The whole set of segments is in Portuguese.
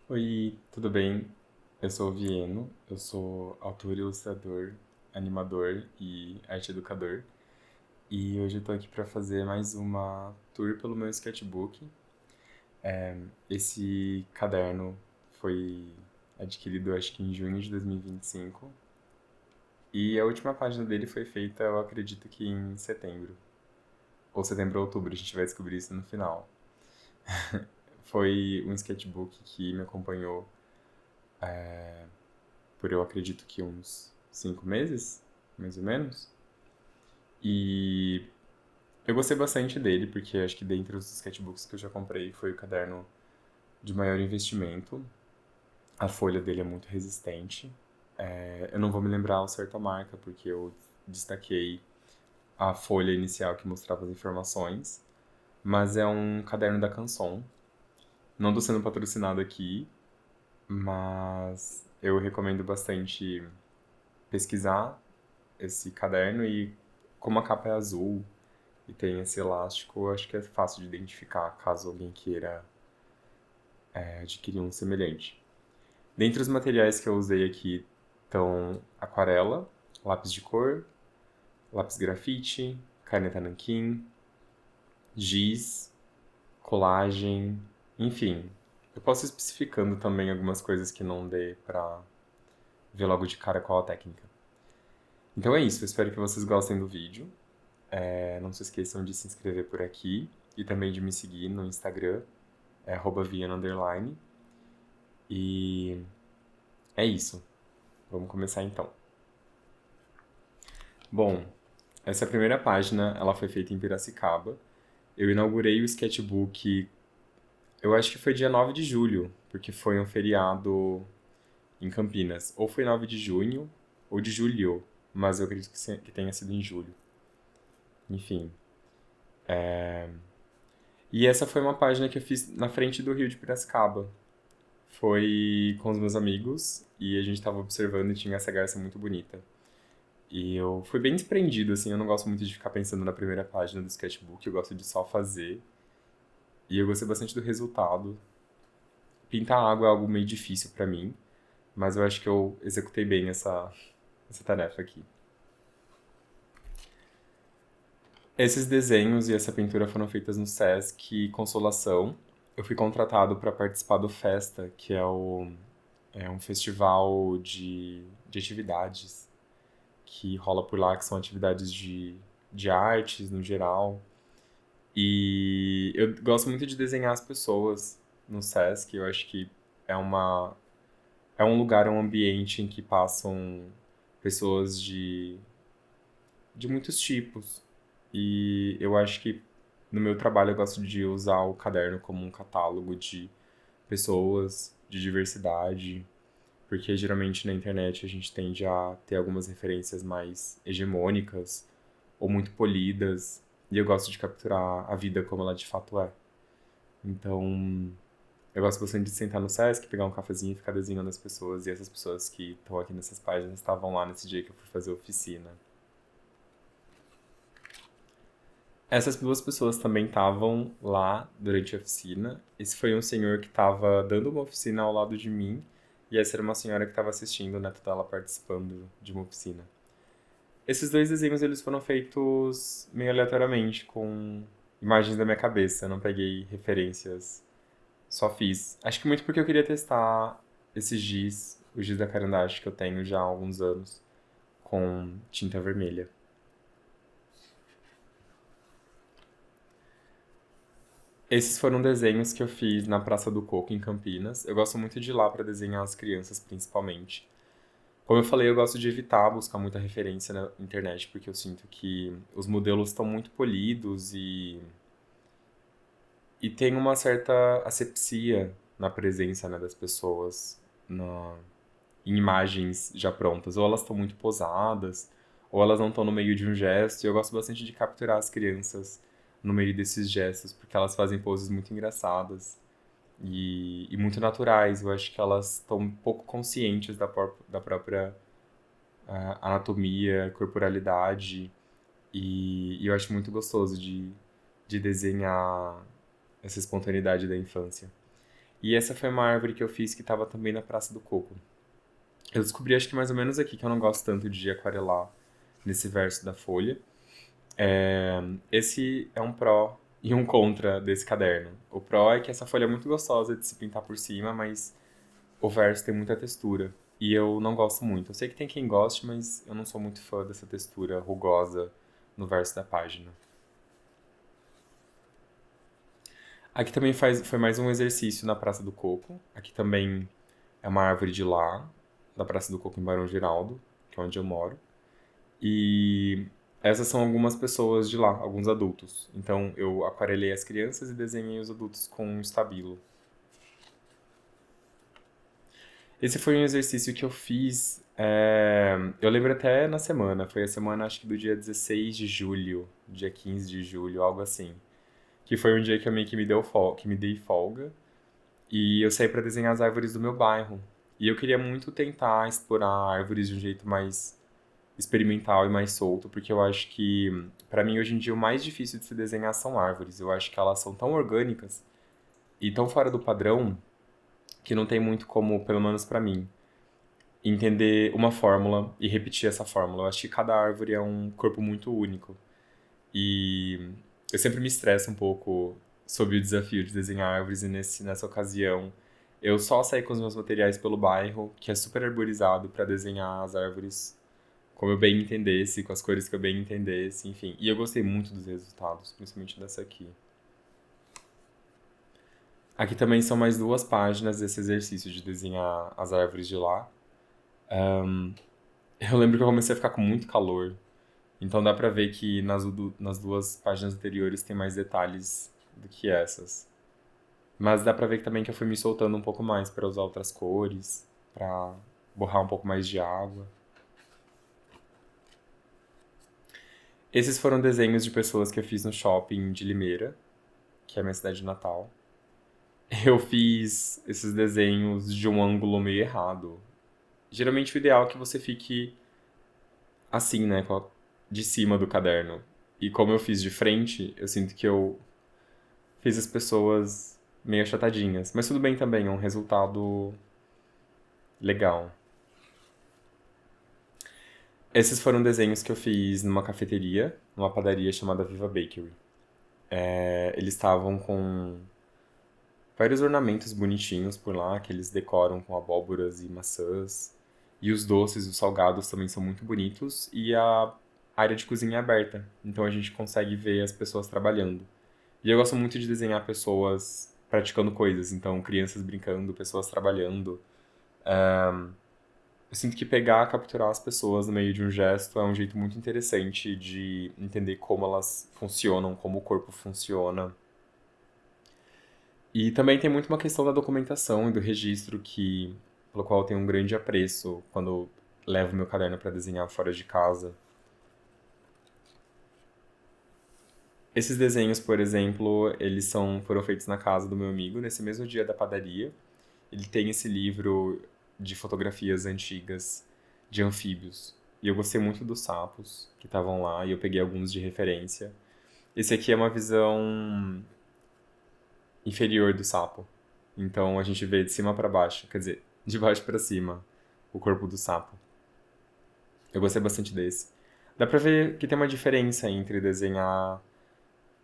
Oi, tudo bem? Eu sou o Vieno, eu sou autor, ilustrador, animador e arte educador. E hoje eu tô aqui para fazer mais uma tour pelo meu sketchbook. Esse caderno foi adquirido acho que em junho de 2025 e a última página dele foi feita, eu acredito que em setembro. Ou setembro ou outubro, a gente vai descobrir isso no final. Foi um sketchbook que me acompanhou por eu acredito que uns 5 meses, mais ou menos. E eu gostei bastante dele, porque acho que dentre os sketchbooks que eu já comprei foi o caderno de maior investimento. A folha dele é muito resistente. Eu não vou me lembrar ao certo a marca, porque eu destaquei a folha inicial que mostrava as informações. Mas é um caderno da Canson. Não estou sendo patrocinado aqui, mas eu recomendo bastante pesquisar esse caderno e como a capa é azul e tem esse elástico, eu acho que é fácil de identificar caso alguém queira adquirir um semelhante. Dentre os materiais que eu usei aqui estão aquarela, lápis de cor, lápis grafite, caneta nanquim, giz, colagem, enfim. Eu posso ir especificando também algumas coisas que não dê pra ver logo de cara qual a técnica. Então é isso, eu espero que vocês gostem do vídeo. Não se esqueçam de se inscrever por aqui e também de me seguir no Instagram, @viano_. E é isso. Vamos começar então. Bom, essa primeira página, ela foi feita em Piracicaba. Eu inaugurei o sketchbook, eu acho que foi dia 9 de julho, porque foi um feriado em Campinas. Ou foi 9 de junho, ou de julho, mas eu acredito que tenha sido em julho. Enfim. E essa foi uma página que eu fiz na frente do Rio de Piracicaba. Foi com os meus amigos e a gente estava observando e tinha essa garça muito bonita. E eu fui bem desprendido, assim, eu não gosto muito de ficar pensando na primeira página do sketchbook, eu gosto de só fazer. E eu gostei bastante do resultado. Pintar água é algo meio difícil pra mim, mas eu acho que eu executei bem essa tarefa aqui. Esses desenhos e essa pintura foram feitas no Sesc Consolação. Eu fui contratado para participar do Festa, que é um festival de atividades que rola por lá, que são atividades de artes no geral. E eu gosto muito de desenhar as pessoas no Sesc. Eu acho que é uma é um lugar, é um ambiente em que passam pessoas de muitos tipos. E eu acho que no meu trabalho eu gosto de usar o caderno como um catálogo de pessoas, de diversidade, porque geralmente na internet a gente tende a ter algumas referências mais hegemônicas ou muito polidas, e eu gosto de capturar a vida como ela de fato é. Então, eu gosto bastante de sentar no Sesc, pegar um cafezinho e ficar desenhando as pessoas, e essas pessoas que estão aqui nessas páginas estavam lá nesse dia que eu fui fazer a oficina. Essas duas pessoas também estavam lá durante a oficina. Esse foi um senhor que estava dando uma oficina ao lado de mim, e essa era uma senhora que estava assistindo o neto dela participando de uma oficina. Esses dois desenhos eles foram feitos meio aleatoriamente, com imagens da minha cabeça. Eu não peguei referências, só fiz. Acho que muito porque eu queria testar esses giz, o giz da Carandache que eu tenho já há alguns anos, com tinta vermelha. Esses foram desenhos que eu fiz na Praça do Coco, em Campinas. Eu gosto muito de ir lá para desenhar as crianças, principalmente. Como eu falei, eu gosto de evitar buscar muita referência na internet, porque eu sinto que os modelos estão muito polidos e tem uma certa asepsia na presença, né, das pessoas em imagens já prontas. Ou elas estão muito posadas, ou elas não estão no meio de um gesto. E eu gosto bastante de capturar as crianças no meio desses gestos, porque elas fazem poses muito engraçadas e muito naturais. Eu acho que elas estão um pouco conscientes da própria anatomia, corporalidade. E eu acho muito gostoso de desenhar essa espontaneidade da infância. E essa foi uma árvore que eu fiz que estava também na Praça do Coco. Eu descobri, acho que mais ou menos aqui, que eu não gosto tanto de aquarelar nesse verso da folha. Esse é um pró e um contra desse caderno. O pró é que essa folha é muito gostosa de se pintar por cima, mas o verso tem muita textura. E eu não gosto muito. Eu sei que tem quem goste, mas eu não sou muito fã dessa textura rugosa no verso da página. Aqui também foi mais um exercício na Praça do Coco. Aqui também é uma árvore de lá, da Praça do Coco em Barão Geraldo, que é onde eu moro. E essas são algumas pessoas de lá, alguns adultos. Então eu aquarelei as crianças e desenhei os adultos com um estabilo. Esse foi um exercício que eu fiz. Eu lembro até na semana. Foi a semana, acho que do dia 16 de julho, dia 15 de julho, algo assim. Que foi um dia que eu meio que que me dei folga. E eu saí para desenhar as árvores do meu bairro. E eu queria muito tentar explorar árvores de um jeito mais experimental e mais solto, porque eu acho que, para mim, hoje em dia, o mais difícil de se desenhar são árvores. Eu acho que elas são tão orgânicas e tão fora do padrão que não tem muito como, pelo menos para mim, entender uma fórmula e repetir essa fórmula. Eu acho que cada árvore é um corpo muito único. E eu sempre me estresso um pouco sobre o desafio de desenhar árvores e nessa ocasião eu só saí com os meus materiais pelo bairro, que é super arborizado, para desenhar as árvores como eu bem entendesse, com as cores que eu bem entendesse, enfim. E eu gostei muito dos resultados, principalmente dessa aqui. Aqui também são mais duas páginas desse exercício de desenhar as árvores de lá. Eu lembro que eu comecei a ficar com muito calor, então dá pra ver que nas duas páginas anteriores tem mais detalhes do que essas. Mas dá pra ver que também que eu fui me soltando um pouco mais pra usar outras cores, pra borrar um pouco mais de água. Esses foram desenhos de pessoas que eu fiz no shopping de Limeira, que é a minha cidade natal. Eu fiz esses desenhos de um ângulo meio errado. Geralmente o ideal é que você fique assim, né, de cima do caderno. E como eu fiz de frente, eu sinto que eu fiz as pessoas meio achatadinhas. Mas tudo bem também, é um resultado legal. Esses foram desenhos que eu fiz numa cafeteria, numa padaria chamada Viva Bakery. Eles estavam com vários ornamentos bonitinhos por lá, que eles decoram com abóboras e maçãs. E os doces, os salgados também são muito bonitos. E a área de cozinha é aberta, então a gente consegue ver as pessoas trabalhando. E eu gosto muito de desenhar pessoas praticando coisas, então crianças brincando, pessoas trabalhando. Eu sinto que pegar, capturar as pessoas no meio de um gesto é um jeito muito interessante de entender como elas funcionam, como o corpo funciona. E também tem muito uma questão da documentação e do registro pelo qual eu tenho um grande apreço quando eu levo meu caderno para desenhar fora de casa. Esses desenhos, por exemplo, foram feitos na casa do meu amigo nesse mesmo dia da padaria. Ele tem esse livro de fotografias antigas de anfíbios. E eu gostei muito dos sapos que estavam lá e eu peguei alguns de referência. Esse aqui é uma visão inferior do sapo. Então a gente vê de cima para baixo, quer dizer, de baixo para cima, o corpo do sapo. Eu gostei bastante desse. Dá pra ver que tem uma diferença entre desenhar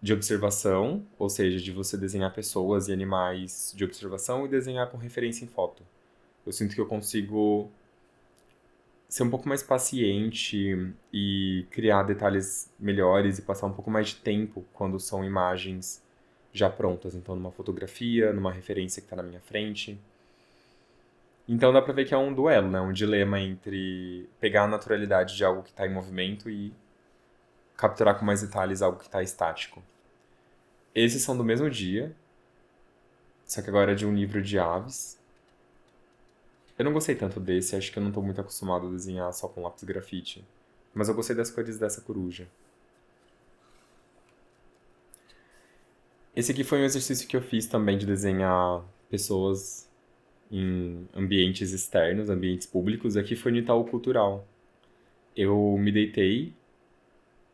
de observação, ou seja, de você desenhar pessoas e animais de observação e desenhar com referência em foto. Eu sinto que eu consigo ser um pouco mais paciente e criar detalhes melhores e passar um pouco mais de tempo quando são imagens já prontas. Então, numa fotografia, numa referência que está na minha frente. Então, dá pra ver que é um duelo, né? Um dilema entre pegar a naturalidade de algo que está em movimento e capturar com mais detalhes algo que está estático. Esses são do mesmo dia, só que agora é de um livro de aves. Eu não gostei tanto desse, acho que eu não tô muito acostumado a desenhar só com lápis grafite. Mas eu gostei das cores dessa coruja. Esse aqui foi um exercício que eu fiz também de desenhar pessoas em ambientes externos, ambientes públicos. Aqui foi no Itaú Cultural. Eu me deitei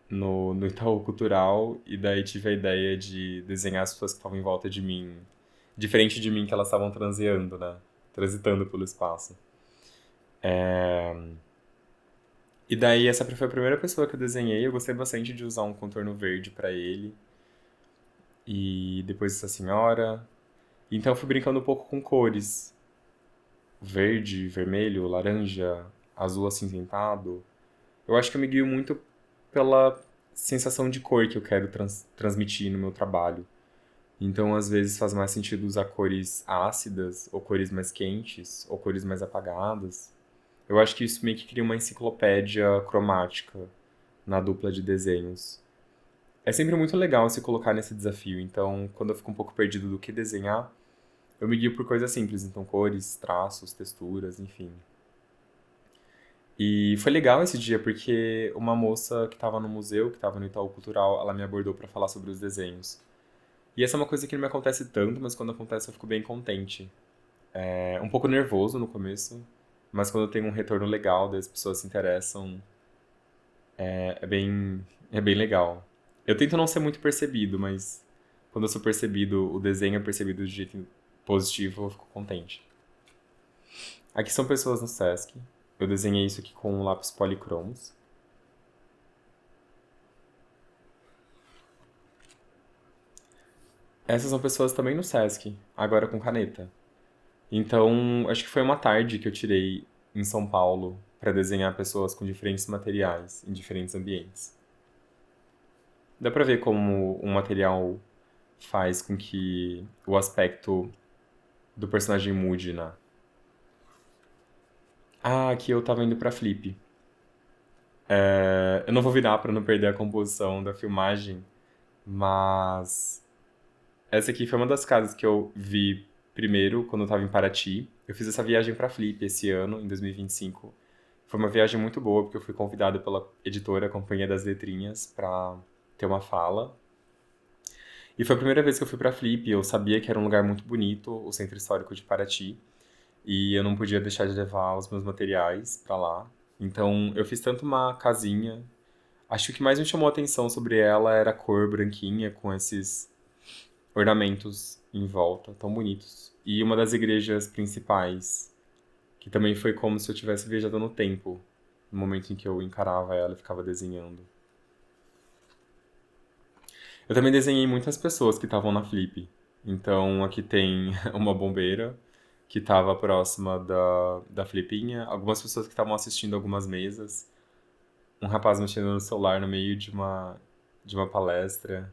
no Itaú Cultural e daí tive a ideia de desenhar as pessoas que estavam em volta de mim Diferente de mim que elas estavam transeando, né? Transitando pelo espaço. E daí essa foi a primeira pessoa que eu desenhei. Eu gostei bastante de usar um contorno verde pra ele. E depois essa senhora. Então eu fui brincando um pouco com cores. Verde, vermelho, laranja, azul acinzentado. Eu acho que eu me guio muito pela sensação de cor que eu quero transmitir no meu trabalho. Então, às vezes, faz mais sentido usar cores ácidas, ou cores mais quentes, ou cores mais apagadas. Eu acho que isso meio que cria uma enciclopédia cromática na dupla de desenhos. É sempre muito legal se colocar nesse desafio, então, quando eu fico um pouco perdido do que desenhar, eu me guio por coisas simples, então cores, traços, texturas, enfim. E foi legal esse dia porque uma moça que estava no museu, que estava no Itaú Cultural, ela me abordou para falar sobre os desenhos. E essa é uma coisa que não me acontece tanto, mas quando acontece eu fico bem contente. É um pouco nervoso no começo, mas quando tem um retorno legal, daí as pessoas se interessam, é bem legal. Eu tento não ser muito percebido, mas quando eu sou percebido, o desenho é percebido de jeito positivo, eu fico contente. Aqui são pessoas no Sesc. Eu desenhei isso aqui com um lápis policromos. Essas são pessoas também no Sesc, agora com caneta. Então, acho que foi uma tarde que eu tirei em São Paulo para desenhar pessoas com diferentes materiais em diferentes ambientes. Dá pra ver como um material faz com que o aspecto do personagem mude, né? Ah, aqui eu tava indo pra Flip. Eu não vou virar pra não perder a composição da filmagem, mas essa aqui foi uma das casas que eu vi primeiro quando eu tava em Paraty. Eu fiz essa viagem pra Flip esse ano, em 2025. Foi uma viagem muito boa, porque eu fui convidado pela editora Companhia das Letrinhas pra ter uma fala. E foi a primeira vez que eu fui pra Flip. Eu sabia que era um lugar muito bonito, o Centro Histórico de Paraty. E eu não podia deixar de levar os meus materiais pra lá. Então eu fiz tanto uma casinha. Acho que o que mais me chamou a atenção sobre ela era a cor branquinha, com esses ornamentos em volta, tão bonitos. E uma das igrejas principais, que também foi como se eu tivesse viajado no tempo, no momento em que eu encarava ela e ficava desenhando. Eu também desenhei muitas pessoas que estavam na Flip. Então aqui tem uma bombeira que estava próxima da Flipinha, algumas pessoas que estavam assistindo algumas mesas, um rapaz mexendo no celular no meio de uma palestra.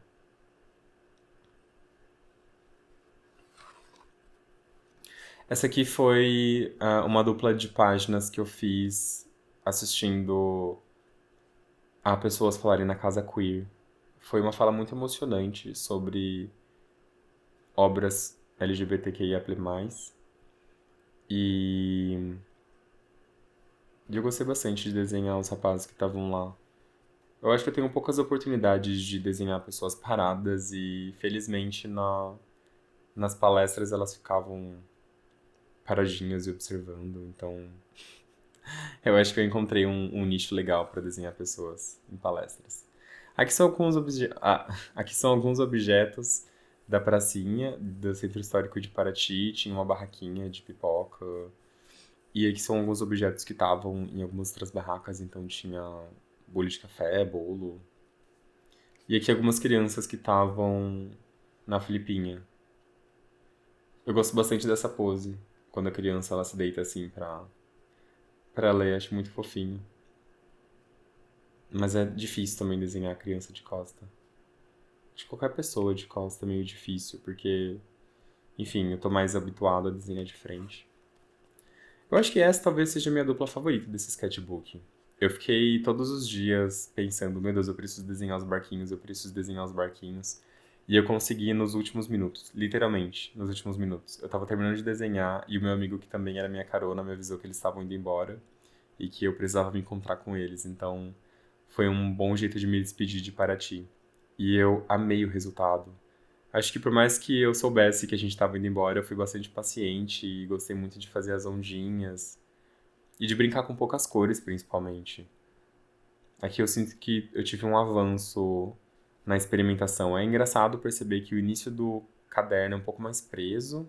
Essa aqui foi uma dupla de páginas que eu fiz assistindo a pessoas falarem na Casa Queer. Foi uma fala muito emocionante sobre obras LGBTQIA+. E eu gostei bastante de desenhar os rapazes que estavam lá. Eu acho que eu tenho poucas oportunidades de desenhar pessoas paradas e felizmente nas palestras elas ficavam paradinhas e observando. Então eu acho que eu encontrei um nicho legal para desenhar pessoas em palestras. Aqui são alguns objetos da pracinha do Centro Histórico de Paraty. Tinha uma barraquinha de pipoca. E aqui são alguns objetos que estavam em algumas outras barracas. Então tinha bolha de café, bolo. E aqui algumas crianças que estavam na Filipinha. Eu gosto bastante dessa pose. Quando a criança ela se deita assim pra ler. Acho muito fofinho. Mas é difícil também desenhar a criança de costa. Acho que qualquer pessoa de costa é meio difícil, porque, enfim, eu tô mais habituado a desenhar de frente. Eu acho que essa talvez seja a minha dupla favorita desse sketchbook. Eu fiquei todos os dias pensando, meu Deus, eu preciso desenhar os barquinhos, eu preciso desenhar os barquinhos. E eu consegui nos últimos minutos, literalmente, nos últimos minutos. Eu tava terminando de desenhar e o meu amigo, que também era minha carona, me avisou que eles estavam indo embora e que eu precisava me encontrar com eles. Então, foi um bom jeito de me despedir de Paraty. E eu amei o resultado. Acho que por mais que eu soubesse que a gente estava indo embora, eu fui bastante paciente e gostei muito de fazer as ondinhas e de brincar com poucas cores, principalmente. Aqui eu sinto que eu tive um avanço na experimentação. É engraçado perceber que o início caderno é um pouco mais preso.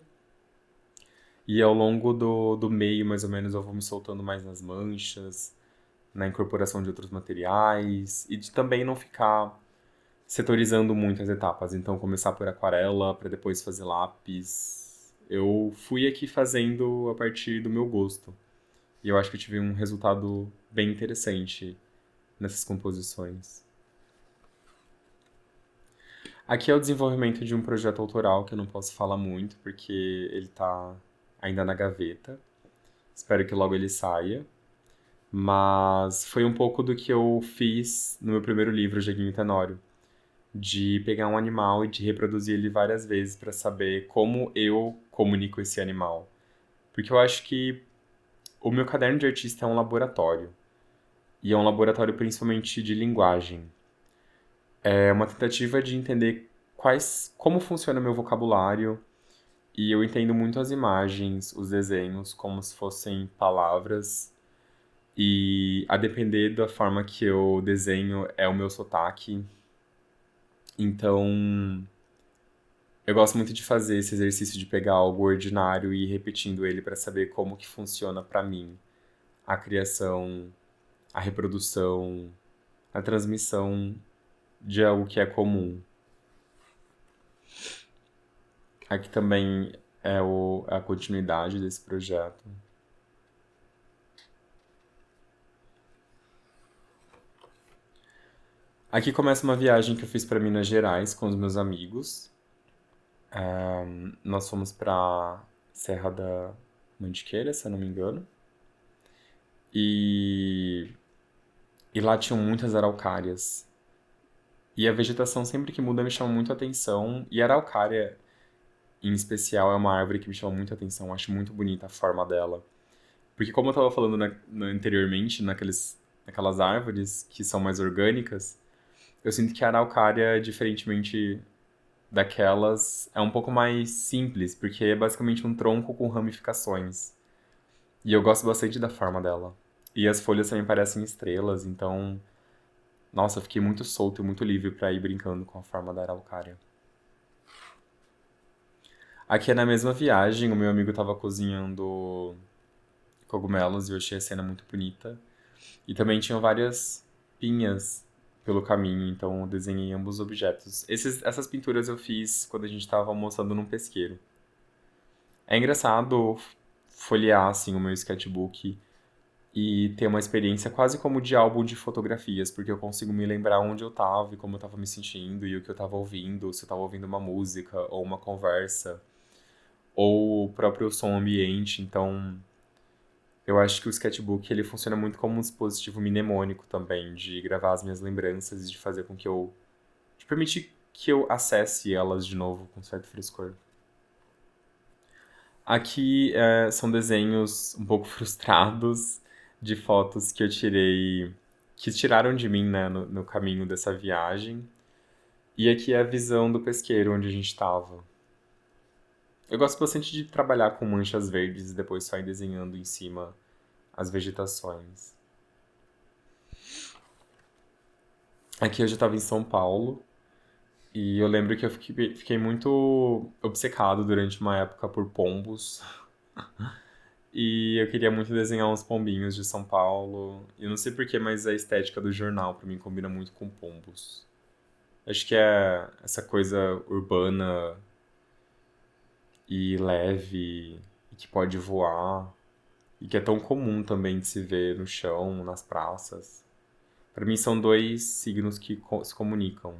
E ao longo do meio, mais ou menos, eu vou me soltando mais nas manchas, na incorporação de outros materiais. E de também não ficar setorizando muito as etapas. Então, começar por aquarela, para depois fazer lápis. Eu fui aqui fazendo a partir do meu gosto. E eu acho que eu tive um resultado bem interessante nessas composições. Aqui é o desenvolvimento de um projeto autoral que eu não posso falar muito, porque ele tá ainda na gaveta. Espero que logo ele saia. Mas foi um pouco do que eu fiz no meu primeiro livro, Jeguinho Tenório, de pegar um animal e de reproduzir ele várias vezes para saber como eu comunico esse animal. Porque eu acho que o meu caderno de artista é um laboratório. E é um laboratório principalmente de linguagem. É uma tentativa de entender como funciona o meu vocabulário. E eu entendo muito as imagens, os desenhos, como se fossem palavras. E a depender da forma que eu desenho é o meu sotaque. Então, eu gosto muito de fazer esse exercício de pegar algo ordinário e ir repetindo ele para saber como que funciona para mim a criação, a reprodução, a transmissão de algo que é comum. Aqui também é a continuidade desse projeto. Aqui começa uma viagem que eu fiz para Minas Gerais com os meus amigos. Nós fomos para Serra da Mantiqueira, se eu não me engano. E, e lá tinham muitas araucárias. E a vegetação sempre que muda me chama muito a atenção. E a araucária, em especial, é uma árvore que me chama muito a atenção. Eu acho muito bonita a forma dela. Porque como eu estava falando anteriormente, naquelas árvores que são mais orgânicas, eu sinto que a araucária, diferentemente daquelas, é um pouco mais simples, porque é basicamente um tronco com ramificações. E eu gosto bastante da forma dela. E as folhas também parecem estrelas, então, nossa, eu fiquei muito solto e muito livre para ir brincando com a forma da araucária. Aqui é na mesma viagem, o meu amigo estava cozinhando cogumelos e eu achei a cena muito bonita. E também tinham várias pinhas pelo caminho, então eu desenhei ambos os objetos. Essas pinturas eu fiz quando a gente estava almoçando num pesqueiro. É engraçado folhear assim o meu sketchbook e ter uma experiência quase como de álbum de fotografias, porque eu consigo me lembrar onde eu estava e como eu estava me sentindo e o que eu estava ouvindo, se eu estava ouvindo uma música ou uma conversa ou o próprio som ambiente. Então, eu acho que o sketchbook ele funciona muito como um dispositivo mnemônico também, de gravar as minhas lembranças e de fazer com que de permitir que eu acesse elas de novo com certo frescor. Aqui são desenhos um pouco frustrados de fotos que eu tirei, que tiraram de mim, né, no caminho dessa viagem. E aqui é a visão do pesqueiro onde a gente estava. Eu gosto bastante de trabalhar com manchas verdes e depois só ir desenhando em cima as vegetações. Aqui eu já estava em São Paulo e eu lembro que eu fiquei muito obcecado durante uma época por pombos. E eu queria muito desenhar uns pombinhos de São Paulo. E eu não sei porquê, mas a estética do jornal pra mim combina muito com pombos. Acho que é essa coisa urbana e leve, e que pode voar, e que é tão comum também de se ver no chão, nas praças. Pra mim são dois signos que se comunicam.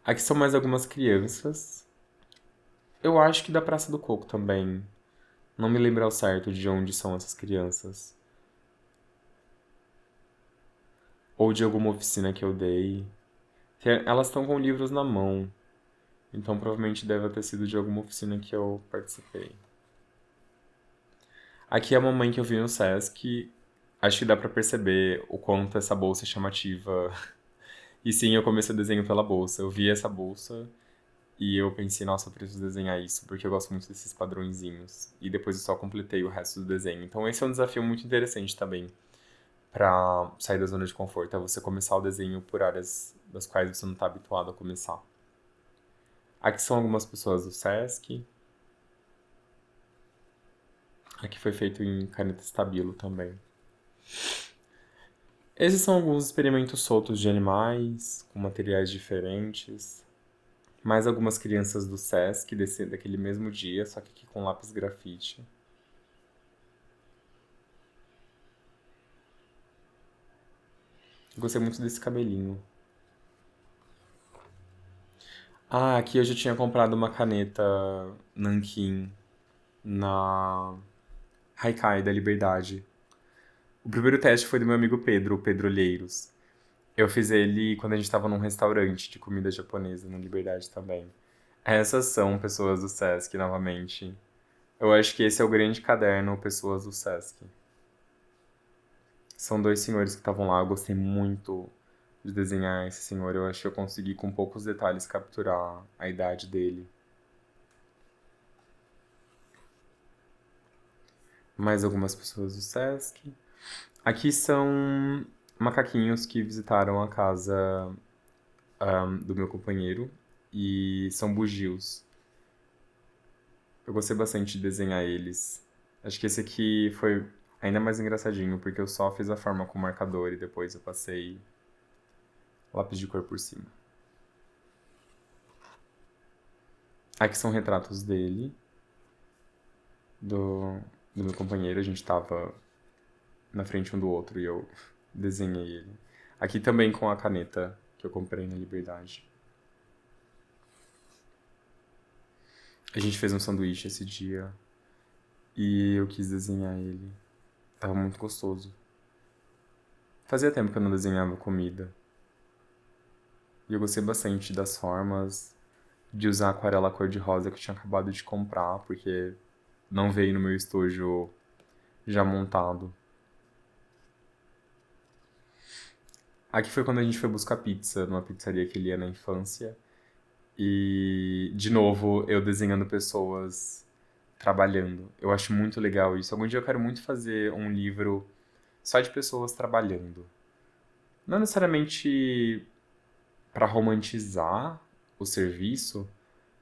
Aqui são mais algumas crianças. Eu acho que da Praça do Coco também. Não me lembro ao certo de onde são essas crianças. Ou de alguma oficina que eu dei. Elas estão com livros na mão, então provavelmente deve ter sido de alguma oficina que eu participei. Aqui é a mamãe que eu vi no Sesc. Acho que dá pra perceber o quanto essa bolsa é chamativa. E sim, eu comecei o desenho pela bolsa. Eu vi essa bolsa e eu pensei, nossa, eu preciso desenhar isso, porque eu gosto muito desses padrõezinhos. E depois eu só completei o resto do desenho. Então esse é um desafio muito interessante também. pra sair da zona de conforto, é você começar o desenho por áreas das quais você não tá habituado a começar. Aqui são algumas pessoas do Sesc. Aqui foi feito em caneta Stabilo também. Esses são alguns experimentos soltos de animais, com materiais diferentes. Mais algumas crianças do Sesc daquele mesmo dia, só que aqui com lápis grafite. Gostei muito desse cabelinho. Ah, aqui eu já tinha comprado uma caneta Nankin na Haikai da Liberdade. O primeiro teste foi do meu amigo Pedro, o Pedro Olheiros. Eu fiz ele quando a gente tava num restaurante de comida japonesa na Liberdade também. Essas são pessoas do Sesc, novamente. Eu acho que esse é o grande caderno Pessoas do Sesc. São dois senhores que estavam lá. Eu gostei muito de desenhar esse senhor. Eu acho que eu consegui, com poucos detalhes, capturar a idade dele. Mais algumas pessoas do Sesc. Aqui são macaquinhos que visitaram a casa do meu companheiro. E são bugios. Eu gostei bastante de desenhar eles. Acho que esse aqui foi ainda mais engraçadinho, porque eu só fiz a forma com marcador e depois eu passei lápis de cor por cima. Aqui são retratos dele, do meu companheiro. A gente tava na frente um do outro e eu desenhei ele. Aqui também com a caneta que eu comprei na Liberdade. A gente fez um sanduíche esse dia e eu quis desenhar ele. Tava muito gostoso. Fazia tempo que eu não desenhava comida. E eu gostei bastante das formas, de usar a aquarela cor-de-rosa que eu tinha acabado de comprar, porque não veio no meu estojo já montado. Aqui foi quando a gente foi buscar pizza, numa pizzaria que ele ia na infância. E, de novo, eu desenhando pessoas trabalhando. Eu acho muito legal isso. Algum dia eu quero muito fazer um livro só de pessoas trabalhando. Não necessariamente para romantizar o serviço,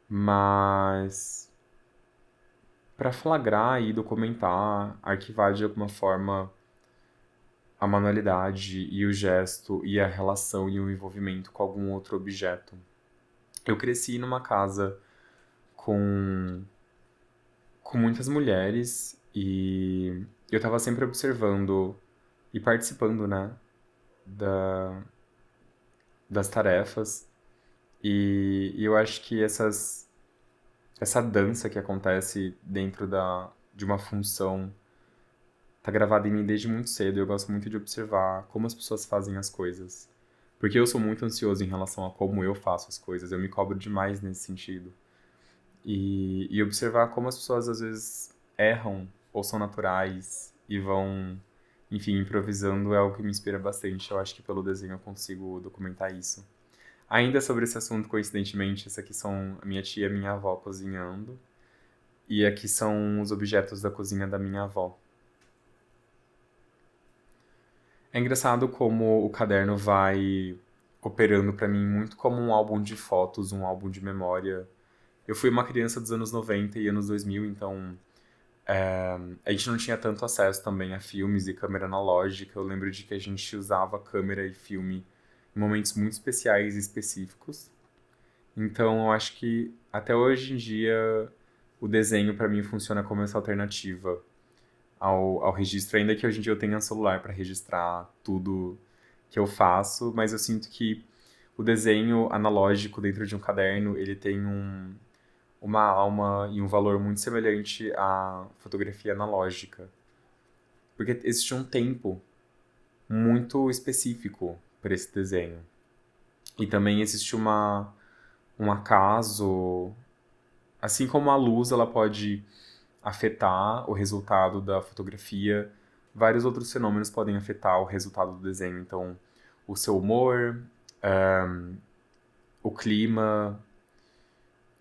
mas para flagrar e documentar, arquivar de alguma forma a manualidade e o gesto e a relação e o envolvimento com algum outro objeto. Eu cresci numa casa com, com muitas mulheres e eu estava sempre observando e participando, né, da, das tarefas. E eu acho que essa dança que acontece dentro de uma função tá gravada em mim desde muito cedo. Eu gosto muito de observar como as pessoas fazem as coisas. Porque eu sou muito ansioso em relação a como eu faço as coisas. Eu me cobro demais nesse sentido. E observar como as pessoas às vezes erram ou são naturais e vão, enfim, improvisando é algo que me inspira bastante. Eu acho que pelo desenho eu consigo documentar isso. Ainda sobre esse assunto, coincidentemente, essa aqui são a minha tia e a minha avó cozinhando. E aqui são os objetos da cozinha da minha avó. É engraçado como o caderno vai operando pra mim muito como um álbum de fotos, um álbum de memória. Eu fui uma criança dos anos 90 e anos 2000, então a gente não tinha tanto acesso também a filmes e câmera analógica. Eu lembro de que a gente usava câmera e filme em momentos muito especiais e específicos. Então eu acho que até hoje em dia o desenho pra mim funciona como essa alternativa ao registro, ainda que hoje em dia eu tenha um celular para registrar tudo que eu faço, mas eu sinto que o desenho analógico dentro de um caderno, ele tem uma alma e um valor muito semelhante à fotografia analógica. Porque existe um tempo muito específico para esse desenho. E também existe um acaso, assim como a luz ela pode afetar o resultado da fotografia, vários outros fenômenos podem afetar o resultado do desenho. Então, o seu humor, o clima,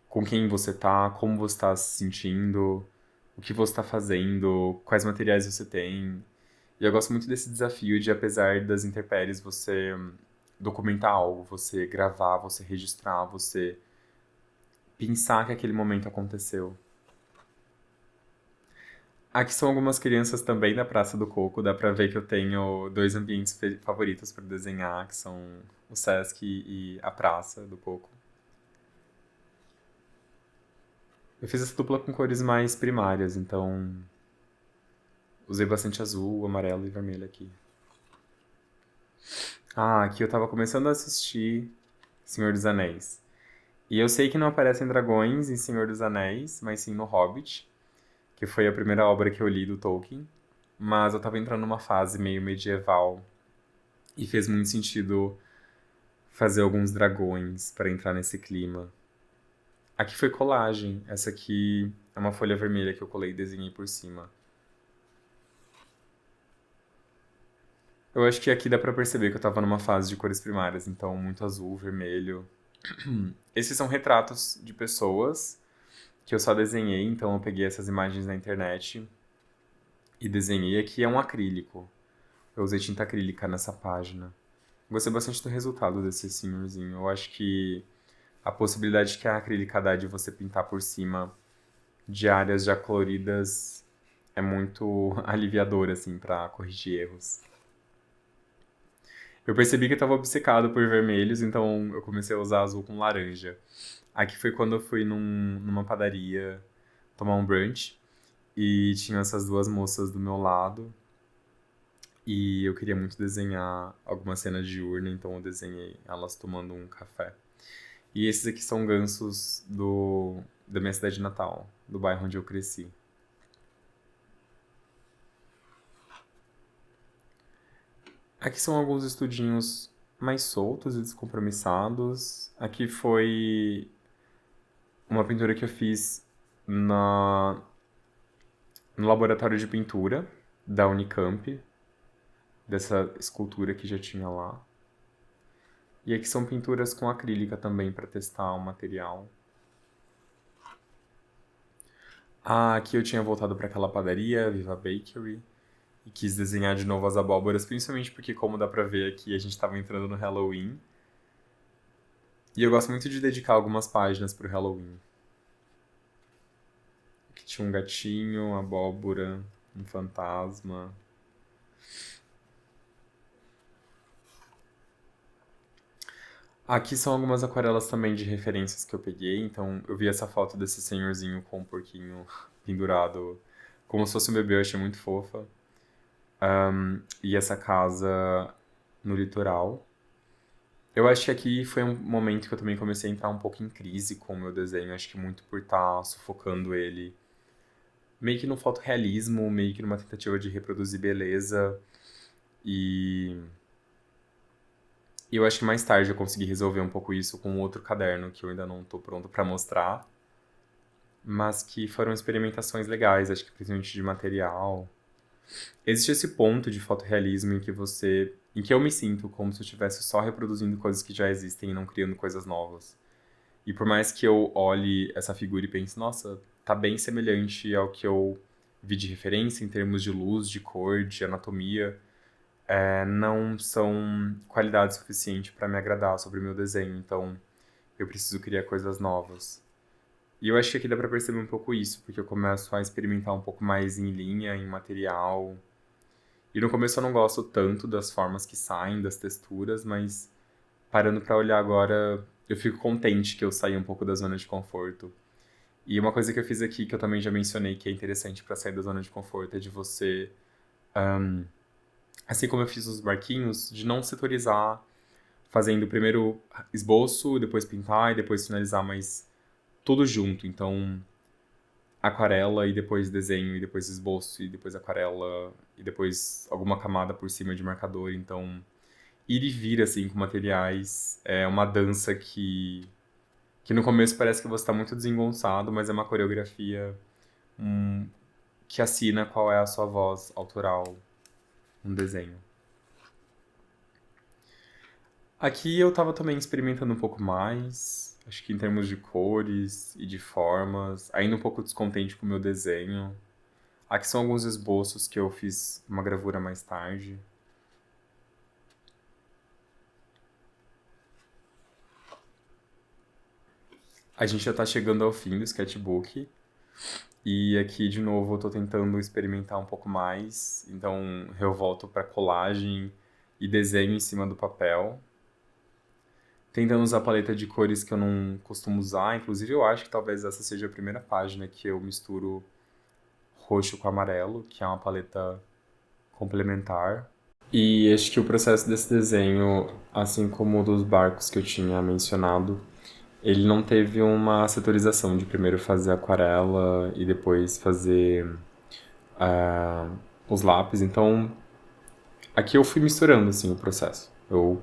com quem você tá, como você está se sentindo, o que você está fazendo, quais materiais você tem. E eu gosto muito desse desafio de, apesar das intempéries, você documentar algo, você gravar, você registrar, você pensar que aquele momento aconteceu. Aqui são algumas crianças também da Praça do Coco. Dá pra ver que eu tenho dois ambientes favoritos para desenhar, que são o Sesc e a Praça do Coco. Eu fiz essa dupla com cores mais primárias, então usei bastante azul, amarelo e vermelho aqui. Ah, aqui eu tava começando a assistir Senhor dos Anéis. E eu sei que não aparecem dragões em Senhor dos Anéis, mas sim no Hobbit, que foi a primeira obra que eu li do Tolkien. Mas eu tava entrando numa fase meio medieval e fez muito sentido fazer alguns dragões para entrar nesse clima. Aqui foi colagem. Essa aqui é uma folha vermelha que eu colei e desenhei por cima. Eu acho que aqui dá pra perceber que eu tava numa fase de cores primárias, então muito azul, vermelho. Esses são retratos de pessoas que eu só desenhei, então eu peguei essas imagens na internet e desenhei. Aqui é um acrílico. Eu usei tinta acrílica nessa página. Gostei bastante do resultado desse senhorzinho. Eu acho que a possibilidade que a acrílica dá de você pintar por cima de áreas já coloridas é muito aliviadora, assim, pra corrigir erros. Eu percebi que eu tava obcecado por vermelhos, então eu comecei a usar azul com laranja. Aqui foi quando eu fui numa padaria tomar um brunch e tinha essas duas moças do meu lado e eu queria muito desenhar alguma cena diurna, então eu desenhei elas tomando um café. E esses aqui são gansos da minha cidade natal, do bairro onde eu cresci. Aqui são alguns estudinhos mais soltos e descompromissados. Aqui foi uma pintura que eu fiz na, no laboratório de pintura da Unicamp, dessa escultura que já tinha lá. E aqui são pinturas com acrílica também para testar o material. Ah, aqui eu tinha voltado para aquela padaria, Viva Bakery, e quis desenhar de novo as abóboras, principalmente porque, como dá pra ver aqui, a gente estava entrando no Halloween. E eu gosto muito de dedicar algumas páginas pro Halloween. Aqui tinha um gatinho, uma abóbora, um fantasma. Aqui são algumas aquarelas também de referências que eu peguei. Então, eu vi essa foto desse senhorzinho com um porquinho pendurado, como se fosse um bebê, eu achei muito fofa. E essa casa no litoral. Eu acho que aqui foi um momento que eu também comecei a entrar um pouco em crise com o meu desenho. Acho que muito por estar sufocando ele. Meio que no fotorrealismo, meio que numa tentativa de reproduzir beleza. E eu acho que mais tarde eu consegui resolver um pouco isso com outro caderno que eu ainda não tô pronto pra mostrar. Mas que foram experimentações legais, acho que principalmente de material. Existe esse ponto de fotorrealismo em que eu me sinto como se eu estivesse só reproduzindo coisas que já existem e não criando coisas novas. E por mais que eu olhe essa figura e pense, nossa, tá bem semelhante ao que eu vi de referência em termos de luz, de cor, de anatomia, não são qualidade suficiente para me agradar sobre o meu desenho. Então, eu preciso criar coisas novas. E eu acho que aqui dá pra perceber um pouco isso, porque eu começo a experimentar um pouco mais em linha, em material. E no começo eu não gosto tanto das formas que saem, das texturas, mas parando pra olhar agora, eu fico contente que eu saí um pouco da zona de conforto. E uma coisa que eu fiz aqui, que eu também já mencionei, que é interessante pra sair da zona de conforto, é de você, assim como eu fiz os barquinhos, de não setorizar, fazendo primeiro esboço, depois pintar e depois finalizar, mas tudo junto. Então, aquarela e depois desenho e depois esboço e depois aquarela e depois alguma camada por cima de marcador. Então, ir e vir assim com materiais é uma dança que no começo parece que você está muito desengonçado, mas é uma coreografia hum, que assina qual é a sua voz autoral no desenho. Aqui eu tava também experimentando um pouco mais, acho que em termos de cores e de formas, ainda um pouco descontente com o meu desenho. Aqui são alguns esboços que eu fiz uma gravura mais tarde. A gente já tá chegando ao fim do sketchbook. E aqui, de novo, eu tô tentando experimentar um pouco mais. Então, eu volto pra colagem e desenho em cima do papel. Tentando usar a paleta de cores que eu não costumo usar. Inclusive, eu acho que talvez essa seja a primeira página que eu misturo roxo com amarelo, que é uma paleta complementar. E acho que o processo desse desenho, assim como o dos barcos que eu tinha mencionado, ele não teve uma setorização de primeiro fazer aquarela e depois fazer ah, os lápis. Então, aqui eu fui misturando assim o processo. Eu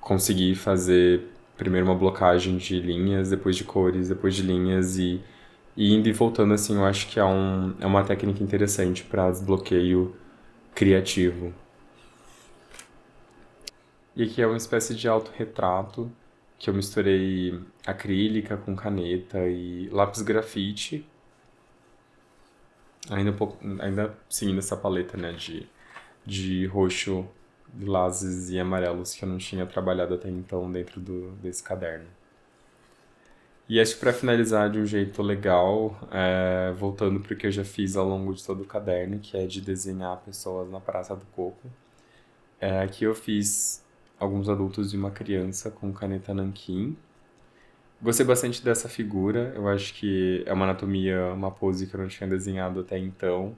consegui fazer primeiro uma blocagem de linhas, depois de cores, depois de linhas e indo e voltando assim, eu acho que é uma técnica interessante para desbloqueio criativo. E aqui é uma espécie de autorretrato que eu misturei acrílica com caneta e lápis grafite, ainda um pouco, ainda seguindo essa paleta, né, de roxo, lilazes e amarelos que eu não tinha trabalhado até então dentro desse caderno. E acho que para finalizar de um jeito legal, voltando para o que eu já fiz ao longo de todo o caderno, que é de desenhar pessoas na Praça do Coco. Aqui eu fiz alguns adultos e uma criança com caneta nanquim. Gostei bastante dessa figura, eu acho que é uma anatomia, uma pose que eu não tinha desenhado até então.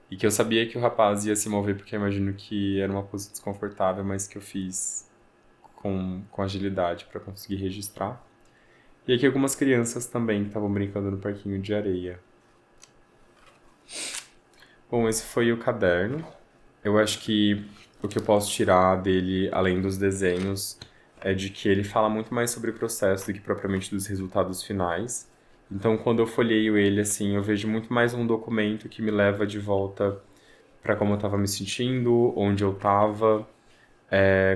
E que eu sabia que o rapaz ia se mover, porque eu imagino que era uma pose desconfortável, mas que eu fiz com agilidade para conseguir registrar. E aqui algumas crianças também que estavam brincando no parquinho de areia. Bom, esse foi o caderno. Eu acho que o que eu posso tirar dele, além dos desenhos, é de que ele fala muito mais sobre o processo do que propriamente dos resultados finais. Então, quando eu folheio ele, assim, eu vejo muito mais um documento que me leva de volta para como eu estava me sentindo, onde eu estava.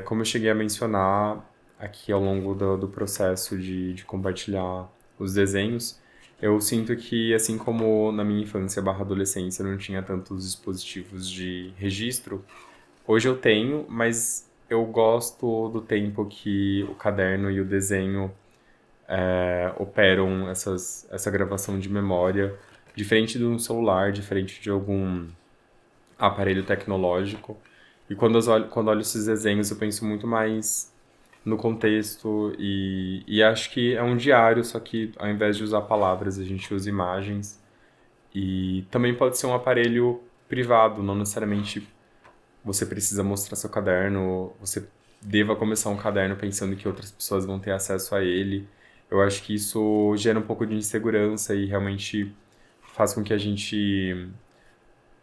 Como eu cheguei a mencionar aqui ao longo do processo de compartilhar os desenhos, eu sinto que, assim como na minha infância barra adolescência eu não tinha tantos dispositivos de registro, hoje eu tenho, mas eu gosto do tempo que o caderno e o desenho operam essa gravação de memória, diferente de um celular, diferente de algum aparelho tecnológico. E quando olho esses desenhos, eu penso muito mais no contexto e acho que é um diário, só que ao invés de usar palavras, a gente usa imagens. E também pode ser um aparelho privado, não necessariamente você precisa mostrar seu caderno, você deva começar um caderno pensando que outras pessoas vão ter acesso a ele. Eu acho que isso gera um pouco de insegurança e realmente faz com que a gente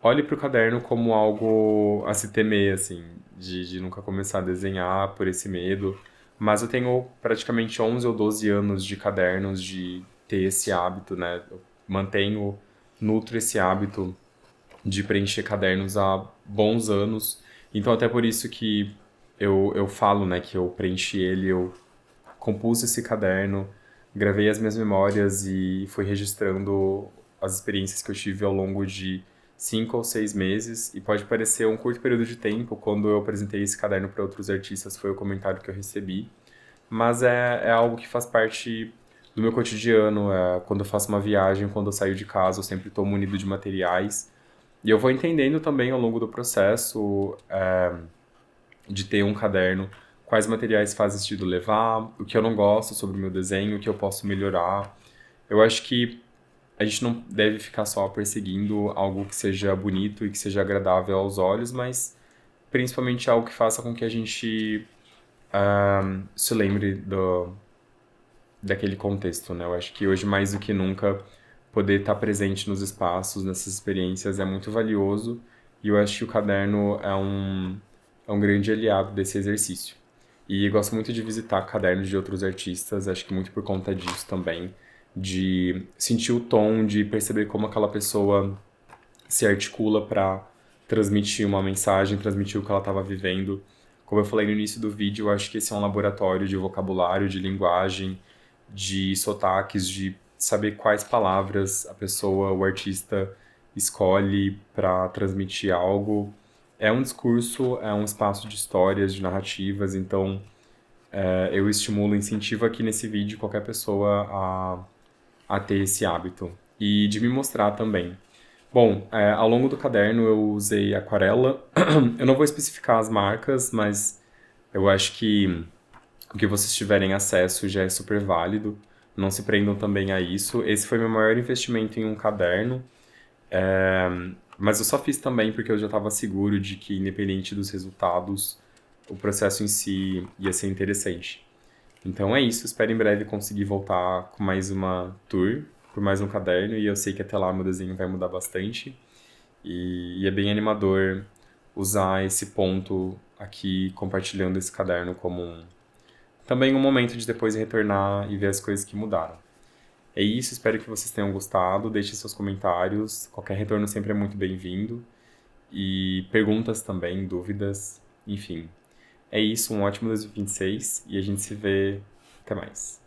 olhe para o caderno como algo a se temer, assim, de nunca começar a desenhar por esse medo. Mas eu tenho praticamente 11 ou 12 anos de cadernos, de ter esse hábito, né? Eu mantenho, nutro esse hábito de preencher cadernos há bons anos. Então, até por isso que eu falo, né, que eu preenchi ele, eu compus esse caderno, gravei as minhas memórias e fui registrando as experiências que eu tive ao longo de 5 ou 6 meses. E pode parecer um curto período de tempo, quando eu apresentei esse caderno para outros artistas, foi o comentário que eu recebi. Mas é algo que faz parte do meu cotidiano. Quando eu faço uma viagem, quando eu saio de casa, eu sempre estou munido de materiais. E eu vou entendendo também ao longo do processo de ter um caderno quais materiais faz sentido levar, o que eu não gosto sobre o meu desenho, o que eu posso melhorar. Eu acho que a gente não deve ficar só perseguindo algo que seja bonito e que seja agradável aos olhos, mas principalmente algo que faça com que a gente se lembre daquele contexto, né? Eu acho que hoje mais do que nunca poder estar presente nos espaços, nessas experiências é muito valioso e eu acho que o caderno é um grande aliado desse exercício. E gosto muito de visitar cadernos de outros artistas, acho que muito por conta disso também, de sentir o tom, de perceber como aquela pessoa se articula para transmitir uma mensagem, transmitir o que ela estava vivendo. Como eu falei no início do vídeo, eu acho que esse é um laboratório de vocabulário, de linguagem, de sotaques, de saber quais palavras a pessoa, o artista, escolhe para transmitir algo. É um discurso, é um espaço de histórias, de narrativas, então eu estimulo, incentivo aqui nesse vídeo qualquer pessoa a ter esse hábito. E de me mostrar também. Bom, ao longo do caderno eu usei aquarela. Eu não vou especificar as marcas, mas eu acho que o que vocês tiverem acesso já é super válido. Não se prendam também a isso. Esse foi meu maior investimento em um caderno. Mas eu só fiz também porque eu já estava seguro de que, independente dos resultados, o processo em si ia ser interessante. Então é isso, espero em breve conseguir voltar com mais uma tour, por mais um caderno, e eu sei que até lá meu desenho vai mudar bastante. E é bem animador usar esse ponto aqui, compartilhando esse caderno como também um momento de depois retornar e ver as coisas que mudaram. É isso, espero que vocês tenham gostado. Deixem seus comentários. Qualquer retorno sempre é muito bem-vindo. E perguntas também, dúvidas, enfim. É isso, um ótimo 2026 e a gente se vê. Até mais.